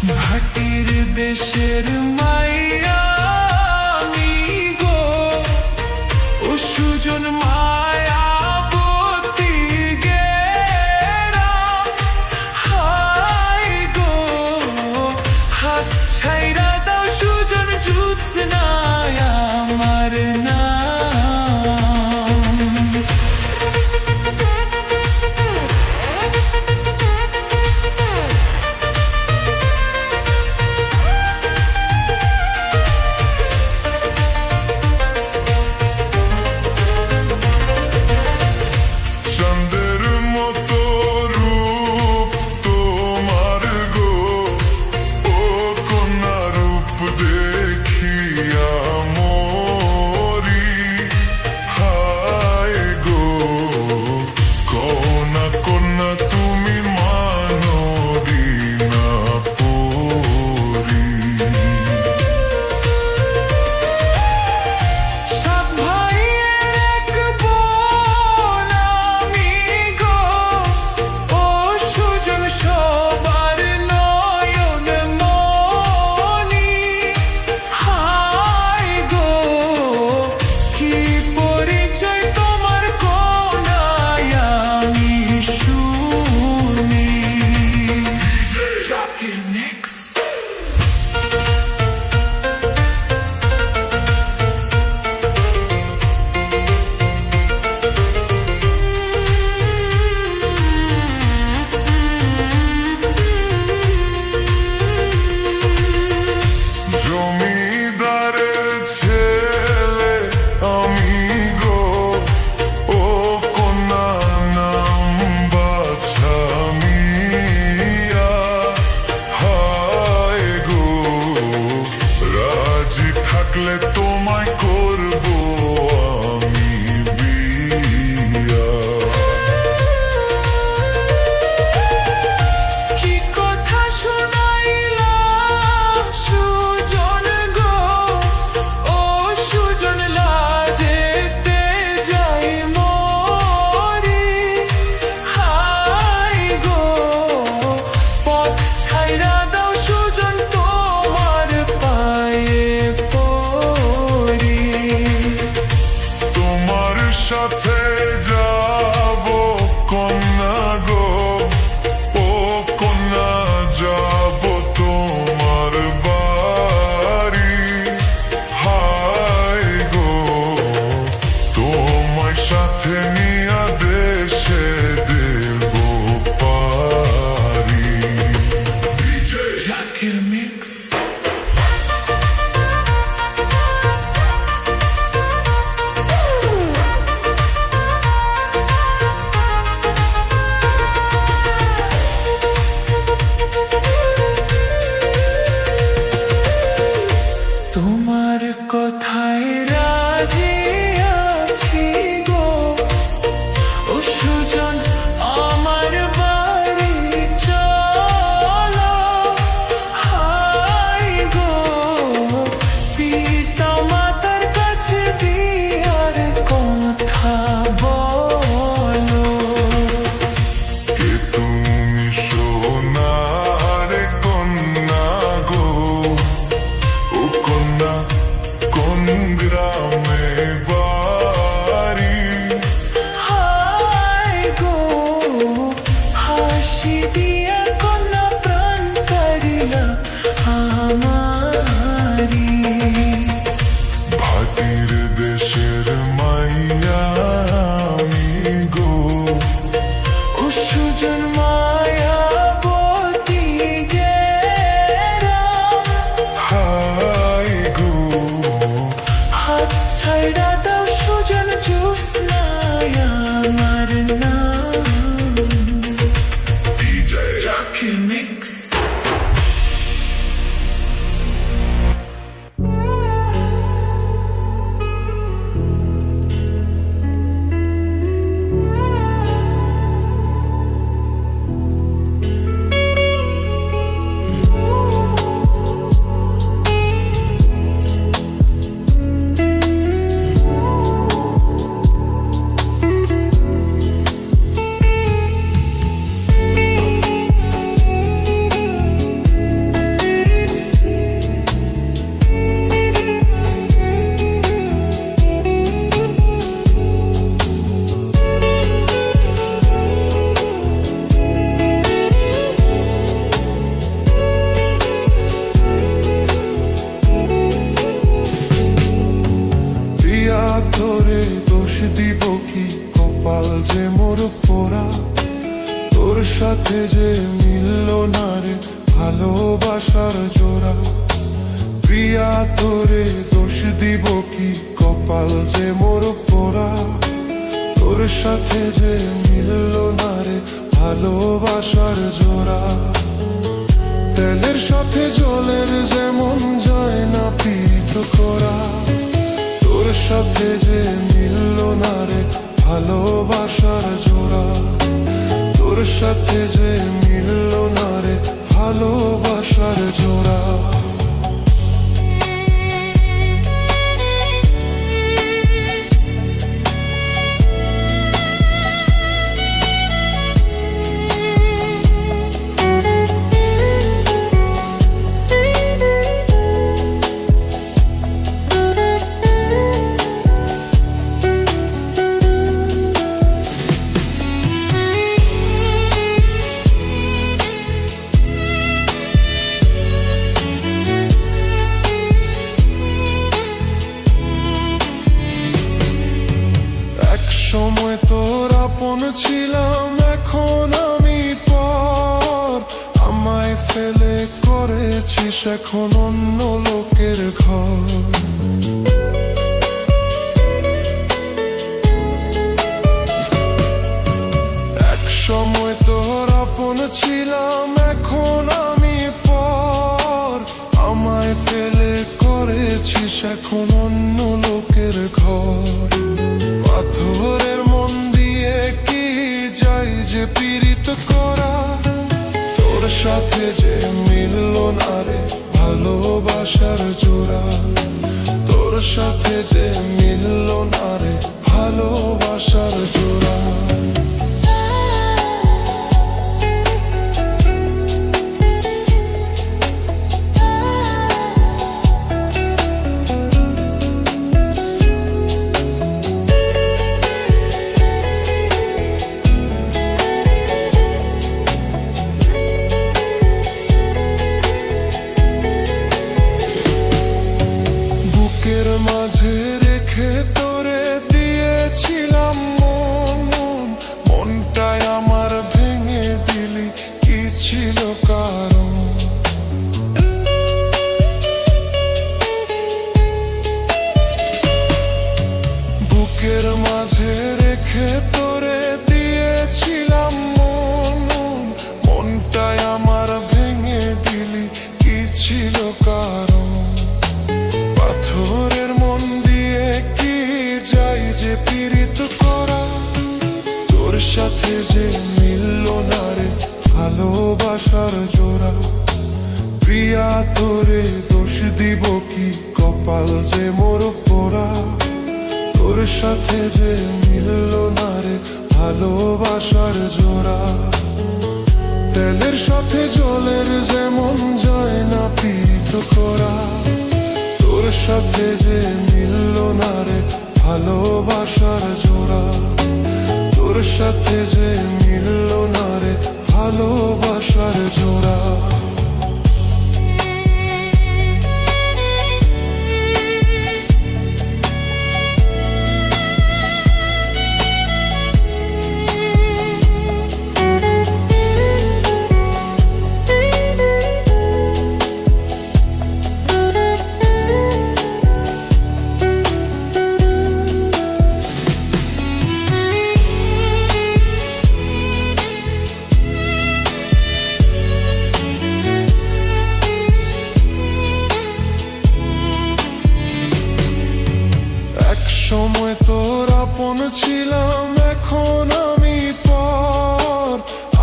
ভাটির দেশের মাইয়া আমি গো, ও সুজন মায়াবতী গেরাম। হাই গো, হাত ছাইরা দাও সুজন জুসনায় আমার নাম। তোমায় করব আমি বিয়া। কি কথা শুনাইলা সুজন গো, ও সুজন লাজেতে যাই মরি। হাই গো, পথ ছাইরা দাও সুজন তোমার পায়ে। সাথে যাব কন্যা গো, ও কন্যা যাব তোমার বাড়ি। হাই গো, তোমার সাথে নিয়া দেশে দেব পারি। জাকির মিক্স। তোমার কথায় রাজি আছি গো, ও সুজন আমার বাড়ি চলো। হাই গো, পিতা মাতার কাছে বিয়ার কথা বলো। কে তুমি সোনার কন্যা গো, কোন গ্রামে বাড়ি। হাই গো, হাসি দিয়া কন্যা প্রাণ কারিলা আমারি। ভাটির দেশের মাইয়া আমি গো, ও সুজন মায়াবতী গেরাম। হাই গো, হাত ছাইরা দাও সুজন জুসনায় আমার নাম। DJ Jackie Mix। তোরে দোষ দিব কি, কপাল যে মোর পোড়া। তোর সাথে যে মিলল না রে ভালোবাসার জোড়া। তেলের সাথে জলের যেমন যায় না পীড়িত করা। তোর সাথে যে মিলল না রে ভালোবাসার জোড়া। তোর সাথে যে মিলল না রে ভালোবাসার জোড়া। সময় তোর আপন ছিলাম, এখন আমি পর। আমায় ফেলে করেছিস এখন অন্য লোকের ঘর। এক সময় তোর আপন ছিলাম, এখন আমি পর। আমায় ফেলে করেছিস এখন অন্য লোকের ঘর। পাথরের মন দিয়ে কি যায় যে পীড়িত করা। তোর সাথে যে মিলল না রে ভালোবাসার জোড়া। তোর সাথে যে মিলল না রে ভালোবাসার জোড়া। মাঝে রেখে তোরে দিয়েছিলাম মন। মনটাই আমার ভেঙে দিলি, কি ছিল কারণ? বুকের মাঝে রেখে তোরে দিয়েছিলাম মন। মনটাই আমার ভেঙে দিলি, কি ছিল কারণ? পাথরের মন দিয়ে কি যায় যে পীড়িত করা। তোর সাথে যে মিলল না রে ভালোবাসার জোড়া। প্রিয়া তোরে দোষ দিব কি, কপাল যে মোর পোড়া। তোর সাথে যে মিলল না রে ভালোবাসার জোড়া। তেলের সাথে জলের যেমন যায় না পীড়িত করা। তোর সাথে যে মিলল না রে ভালোবাসার জোড়া। তোর সাথে যে মিলল না রে ভালোবাসার জোড়া। সময় তোর আপন ছিলাম, এখন আমি পর।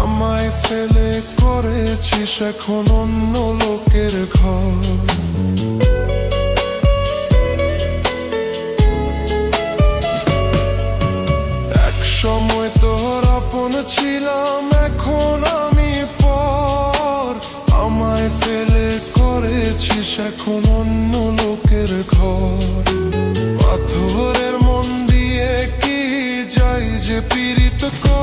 আমায় ফেলে করেছিস এখন অন্য লোকের ঘর। এক সময় তোর আপন ছিলাম, এখন আমি পর। আমায় ফেলে করেছিস এখন অন্য লোকের ঘর। পাথরের মন দিয়ে কি যায় যে পীড়িত করা।